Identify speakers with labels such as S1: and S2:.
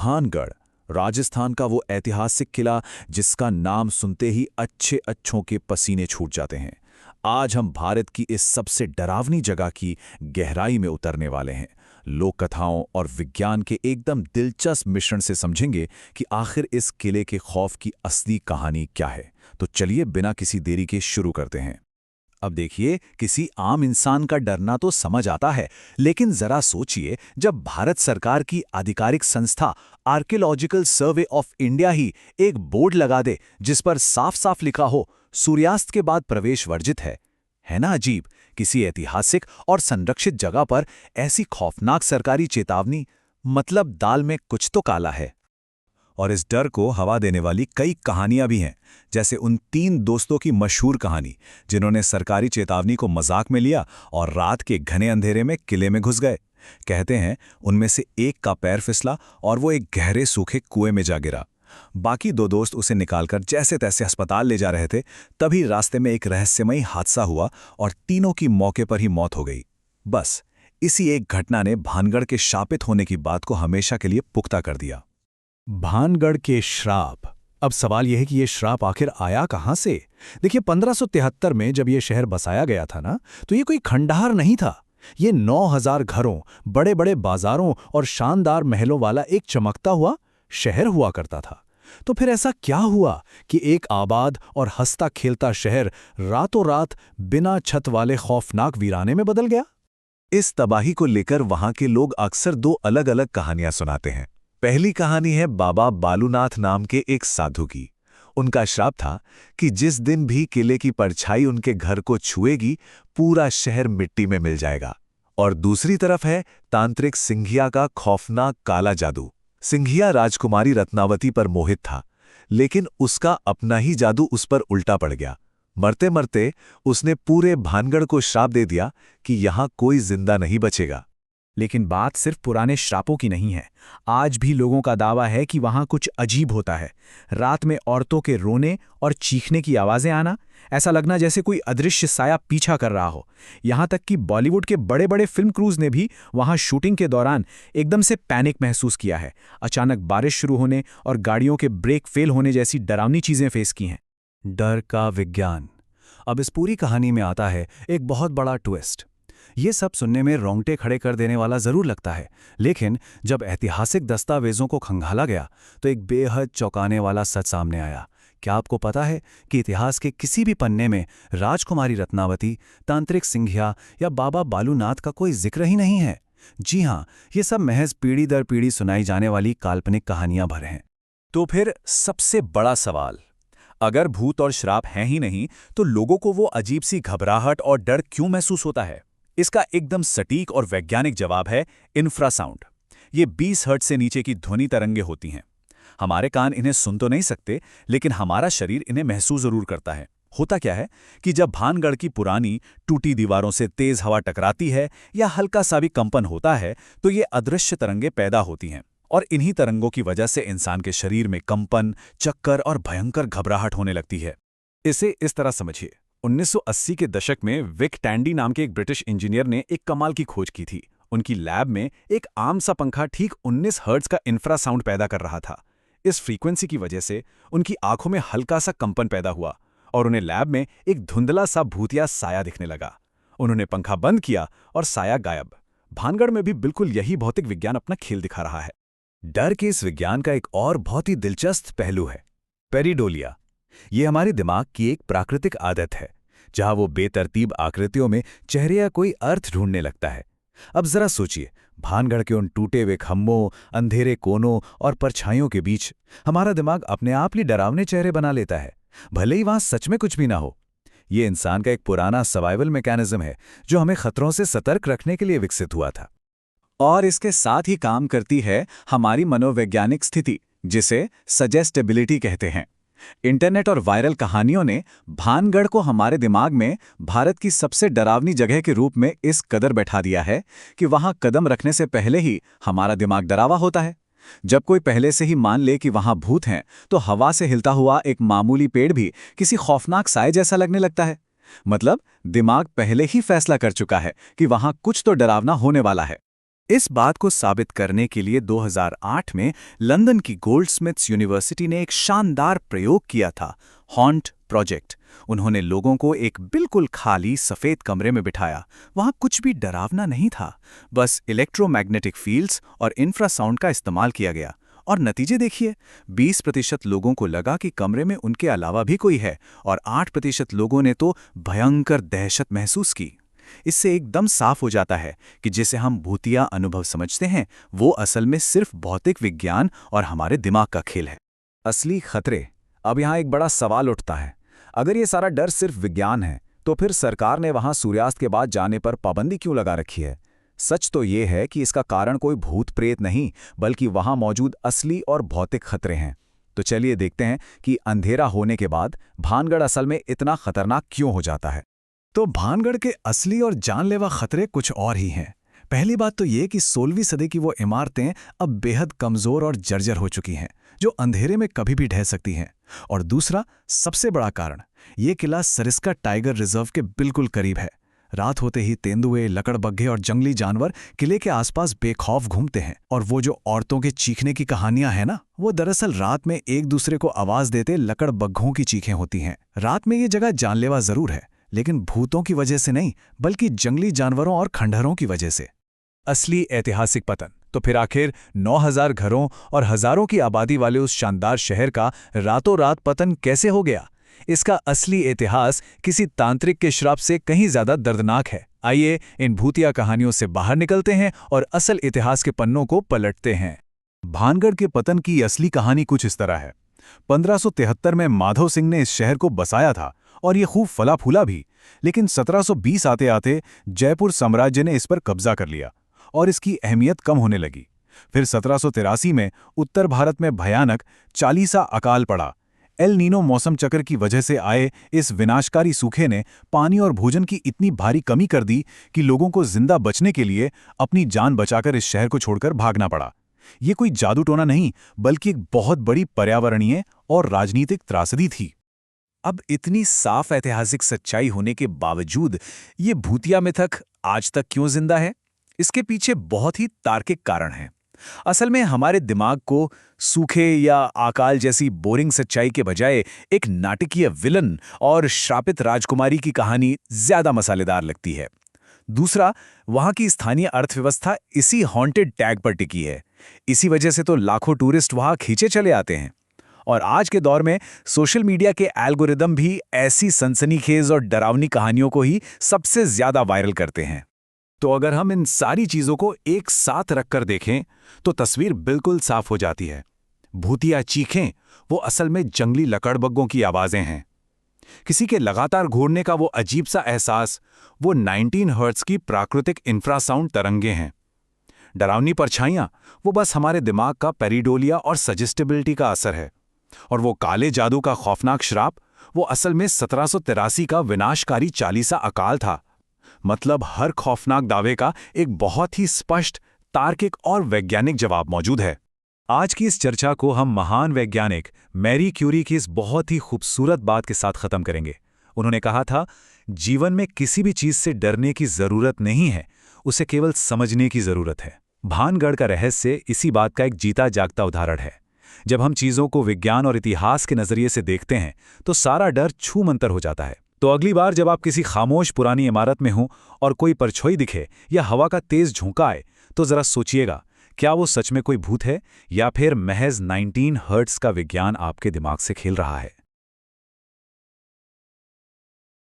S1: भानगढ़, राजस्थान का वो ऐतिहासिक किला जिसका नाम सुनते ही अच्छे अच्छों के पसीने छूट जाते हैं। आज हम भारत की इस सबसे डरावनी जगह की गहराई में उतरने वाले हैं। लोक कथाओं और विज्ञान के एकदम दिलचस्प मिश्रण से समझेंगे कि आखिर इस किले के खौफ की असली कहानी क्या है। तो चलिए बिना किसी देरी के शुरू करते हैं। अब देखिए, किसी आम इंसान का डरना तो समझ आता है, लेकिन जरा सोचिए, जब भारत सरकार की आधिकारिक संस्था आर्कियोलॉजिकल सर्वे ऑफ इंडिया ही एक बोर्ड लगा दे जिस पर साफ साफ लिखा हो सूर्यास्त के बाद प्रवेश वर्जित है ना अजीब। किसी ऐतिहासिक और संरक्षित जगह पर ऐसी खौफनाक सरकारी चेतावनी, मतलब दाल में कुछ तो काला है। और इस डर को हवा देने वाली कई कहानियां भी हैं, जैसे उन 3 दोस्तों की मशहूर कहानी जिन्होंने सरकारी चेतावनी को मजाक में लिया और रात के घने अंधेरे में किले में घुस गए। कहते हैं उनमें से एक का पैर फिसला और वो एक गहरे सूखे कुएं में जा गिरा। बाकी 2 दोस्त उसे निकालकर जैसे तैसे अस्पताल ले जा रहे थे, तभी रास्ते में एक रहस्यमयी हादसा हुआ और तीनों की मौके पर ही मौत हो गई। बस इसी एक घटना ने भानगढ़ के शापित होने की बात को हमेशा के लिए पुख्ता कर दिया। भानगढ़ के श्राप। अब सवाल यह है कि यह श्राप आखिर आया कहां से? देखिए, 1573 में जब यह शहर बसाया गया था ना, तो यह कोई खंडहर नहीं था। ये 9000 घरों, बड़े बड़े बाजारों और शानदार महलों वाला एक चमकता हुआ शहर हुआ करता था। तो फिर ऐसा क्या हुआ कि एक आबाद और हंसता खेलता शहर रातों रात बिना छत वाले खौफनाक वीराने में बदल गया?
S2: इस तबाही को लेकर वहां के लोग अक्सर 2 अलग-अलग कहानियां सुनाते हैं। पहली कहानी है बाबा बालूनाथ नाम के एक साधु की। उनका श्राप था कि जिस दिन भी किले की परछाई उनके घर को छुएगी, पूरा शहर मिट्टी में मिल जाएगा। और दूसरी तरफ है तांत्रिक सिंघिया का खौफनाक काला जादू। सिंघिया राजकुमारी रत्नावती पर मोहित था, लेकिन उसका अपना ही जादू उस पर उल्टा पड़ गया। मरते मरते उसने पूरे भानगढ़ को श्राप दे दिया कि यहां कोई जिंदा नहीं बचेगा।
S1: लेकिन बात सिर्फ पुराने श्रापों की नहीं है। आज भी लोगों का दावा है कि वहां कुछ अजीब होता है। रात में औरतों के रोने और चीखने की आवाजें आना, ऐसा लगना जैसे कोई अदृश्य साया पीछा कर रहा हो। यहां तक कि बॉलीवुड के बड़े बड़े फिल्म क्रूज ने भी वहां शूटिंग के दौरान एकदम से पैनिक महसूस किया है। अचानक बारिश शुरू होने और गाड़ियों के ब्रेक फेल होने जैसी डरावनी चीजें फेस की हैं।
S2: डर का विज्ञान। अब इस पूरी कहानी में आता है एक बहुत बड़ा ट्विस्ट। ये सब सुनने में रोंगटे खड़े कर देने वाला जरूर लगता है, लेकिन जब ऐतिहासिक दस्तावेजों को खंगाला गया तो एक बेहद चौंकाने वाला सच सामने आया। क्या आपको पता है कि इतिहास के किसी भी पन्ने में राजकुमारी रत्नावती, तांत्रिक सिंघिया या बाबा बालूनाथ का कोई जिक्र ही नहीं है? जी हाँ, ये सब महज पीढ़ी दर पीढ़ी सुनाई जाने वाली काल्पनिक कहानियां भर हैं।
S1: तो फिर सबसे बड़ा सवाल, अगर भूत और श्राप हैं ही नहीं, तो लोगों को वो अजीब सी घबराहट और डर क्यों महसूस होता है? इसका एकदम सटीक और वैज्ञानिक जवाब है इंफ्रासाउंड। ये 20 हर्ट्ज से नीचे की ध्वनि तरंगे होती हैं। हमारे कान इन्हें सुन तो नहीं सकते, लेकिन हमारा शरीर इन्हें महसूस जरूर करता है। होता क्या है कि जब भानगढ़ की पुरानी टूटी दीवारों से तेज हवा टकराती है या हल्का सा भी कंपन होता है, तो ये अदृश्य तरंगे पैदा होती हैं। और इन्हीं तरंगों की वजह से इंसान के शरीर में कंपन, चक्कर और भयंकर घबराहट होने लगती है। इसे इस तरह समझिए, 1980 के दशक में विक टैंडी नाम के एक ब्रिटिश इंजीनियर ने एक कमाल की खोज की थी। उनकी लैब में एक आम सा पंखा ठीक 19 हर्ट्ज का इंफ्रासाउंड पैदा कर रहा था। इस फ्रीक्वेंसी की वजह से उनकी आंखों में हल्का सा कंपन पैदा हुआ और उन्हें लैब में एक धुंधला सा भूतिया साया दिखने लगा। उन्होंने पंखा बंद किया और साया गायब। भानगढ़ में भी बिल्कुल यही भौतिक विज्ञान अपना खेल दिखा रहा है। डर के इस विज्ञान का एक और बहुत ही दिलचस्प पहलू है पेरिडोलिया। ये हमारे दिमाग की एक प्राकृतिक आदत है, जहां वो बेतरतीब आकृतियों में चेहरे या कोई अर्थ ढूंढने लगता है। अब जरा सोचिए, भानगढ़ के उन टूटे हुए खम्भों, अंधेरे कोनों और परछाइयों के बीच हमारा दिमाग अपने आप ही डरावने चेहरे बना लेता है, भले ही वहां सच में कुछ भी ना हो। ये इंसान का एक पुराना सर्वाइवल मैकेनिज्म है जो हमें खतरों से सतर्क रखने के लिए विकसित हुआ था। और इसके साथ ही काम करती है हमारी मनोवैज्ञानिक स्थिति, जिसे सजेस्टेबिलिटी कहते हैं। इंटरनेट और वायरल कहानियों ने भानगढ़ को हमारे दिमाग में भारत की सबसे डरावनी जगह के रूप में इस कदर बैठा दिया है कि वहां कदम रखने से पहले ही हमारा दिमाग डरावा होता है। जब कोई पहले से ही मान ले कि वहां भूत हैं, तो हवा से हिलता हुआ एक मामूली पेड़ भी किसी खौफनाक साए जैसा लगने लगता है। मतलब दिमाग पहले ही फैसला कर चुका है कि वहां कुछ तो डरावना होने वाला है। इस बात को साबित करने के लिए 2008 में लंदन की गोल्डस्मिथ्स यूनिवर्सिटी ने एक शानदार प्रयोग किया था, हॉन्ट प्रोजेक्ट। उन्होंने लोगों को एक बिल्कुल खाली सफ़ेद कमरे में बिठाया। वहाँ कुछ भी डरावना नहीं था, बस इलेक्ट्रोमैग्नेटिक फील्ड्स और इंफ्रासाउंड का इस्तेमाल किया गया। और नतीजे देखिए, 20% लोगों को लगा कि कमरे में उनके अलावा भी कोई है, और 8% लोगों ने तो भयंकर दहशत महसूस की। इससे एकदम साफ हो जाता है कि जिसे हम भूतिया अनुभव समझते हैं, वो असल में सिर्फ भौतिक विज्ञान और हमारे दिमाग का खेल है।
S2: असली खतरे। अब यहाँ एक बड़ा सवाल उठता है, अगर ये सारा डर सिर्फ विज्ञान है, तो फिर सरकार ने वहाँ सूर्यास्त के बाद जाने पर पाबंदी क्यों लगा रखी है? सच तो ये है कि इसका कारण कोई भूत प्रेत नहीं, बल्कि वहाँ मौजूद असली और भौतिक खतरे हैं। तो चलिए देखते हैं कि अंधेरा होने के बाद भानगढ़ असल में इतना खतरनाक क्यों हो जाता है। तो भानगढ़ के असली और जानलेवा खतरे कुछ और ही हैं। पहली बात तो ये कि 16वीं सदी की वो इमारतें अब बेहद कमज़ोर और जर्जर हो चुकी हैं, जो अंधेरे में कभी भी ढह सकती हैं। और दूसरा सबसे बड़ा कारण, ये किला सरिस्का टाइगर रिजर्व के बिल्कुल करीब है। रात होते ही तेंदुए, लकड़बग्घे और जंगली जानवर किले के आसपास बेखौफ घूमते हैं। और वो जो औरतों के चीखने की कहानियां हैं ना, वो दरअसल रात में एक दूसरे को आवाज देते लकड़बग्घों की चीखें होती हैं। रात में ये जगह जानलेवा जरूर है, लेकिन भूतों की वजह से नहीं, बल्कि जंगली जानवरों और खंडहरों की वजह से।
S1: असली ऐतिहासिक पतन। तो फिर आखिर 9000 घरों और हजारों की आबादी वाले उस शानदार शहर का रातों रात पतन कैसे हो गया? इसका असली इतिहास किसी तांत्रिक के श्राप से कहीं ज्यादा दर्दनाक है। आइए इन भूतिया कहानियों से बाहर निकलते हैं और असल इतिहास के पन्नों को पलटते हैं। भानगढ़ के पतन की असली कहानी कुछ इस तरह है। 1573 में माधव सिंह ने इस शहर को बसाया था और ये खूब फला फूला भी, लेकिन 1720 आते आते जयपुर साम्राज्य ने इस पर कब्जा कर लिया और इसकी अहमियत कम होने लगी। फिर 1783 में उत्तर भारत में भयानक चालीसा अकाल पड़ा। एल नीनो मौसम चक्र की वजह से आए इस विनाशकारी सूखे ने पानी और भोजन की इतनी भारी कमी कर दी कि लोगों को जिंदा बचने के लिए अपनी जान बचाकर इस शहर को छोड़कर भागना पड़ा। ये कोई जादू टोना नहीं, बल्कि एक बहुत बड़ी पर्यावरणीय और राजनीतिक त्रासदी थी। अब इतनी साफ ऐतिहासिक सच्चाई होने के बावजूद ये भूतिया मिथक आज तक क्यों जिंदा है? इसके पीछे बहुत ही तार्किक कारण हैं। असल में हमारे दिमाग को सूखे या अकाल जैसी बोरिंग सच्चाई के बजाय एक नाटकीय विलन और श्रापित राजकुमारी की कहानी ज्यादा मसालेदार लगती है। दूसरा, वहां की स्थानीय अर्थव्यवस्था इसी हॉन्टेड टैग पर टिकी है। इसी वजह से तो लाखों टूरिस्ट वहां खींचे चले आते हैं। और आज के दौर में सोशल मीडिया के एल्गोरिदम भी ऐसी सनसनीखेज और डरावनी कहानियों को ही सबसे ज्यादा वायरल करते हैं। तो अगर हम इन सारी चीजों को एक साथ रखकर देखें तो तस्वीर बिल्कुल साफ हो जाती है। भूतिया चीखें वो असल में जंगली लकड़बग्घों की आवाजें हैं। किसी के लगातार घूरने का वो अजीब सा एहसास, वो 19 हर्ट्ज की प्राकृतिक इंफ्रासाउंड तरंगे हैं। डरावनी परछाइयां, वो बस हमारे दिमाग का पेरिडोलिया और सजेस्टिबिलिटी का असर है। और वो काले जादू का खौफनाक श्राप, वो असल में 1783 का विनाशकारी चालीसा अकाल था। मतलब हर खौफनाक दावे का एक बहुत ही स्पष्ट, तार्किक और वैज्ञानिक जवाब मौजूद है। आज की इस चर्चा को हम महान वैज्ञानिक मैरी क्यूरी की इस बहुत ही खूबसूरत बात के साथ खत्म करेंगे। उन्होंने कहा था, जीवन में किसी भी चीज से डरने की जरूरत नहीं है, उसे केवल समझने की जरूरत है। भानगढ़ का रहस्य इसी बात का एक जीता जागता उदाहरण है। जब हम चीजों को विज्ञान और इतिहास के नजरिए से देखते हैं तो सारा डर छूमंतर हो जाता है। तो अगली बार जब आप किसी खामोश पुरानी इमारत में हों और कोई परछाई दिखे या हवा का तेज झोंका आए, तो जरा सोचिएगा, क्या वो सच में कोई भूत है या फिर महज 19 हर्ट्ज का विज्ञान आपके दिमाग से खेल रहा है।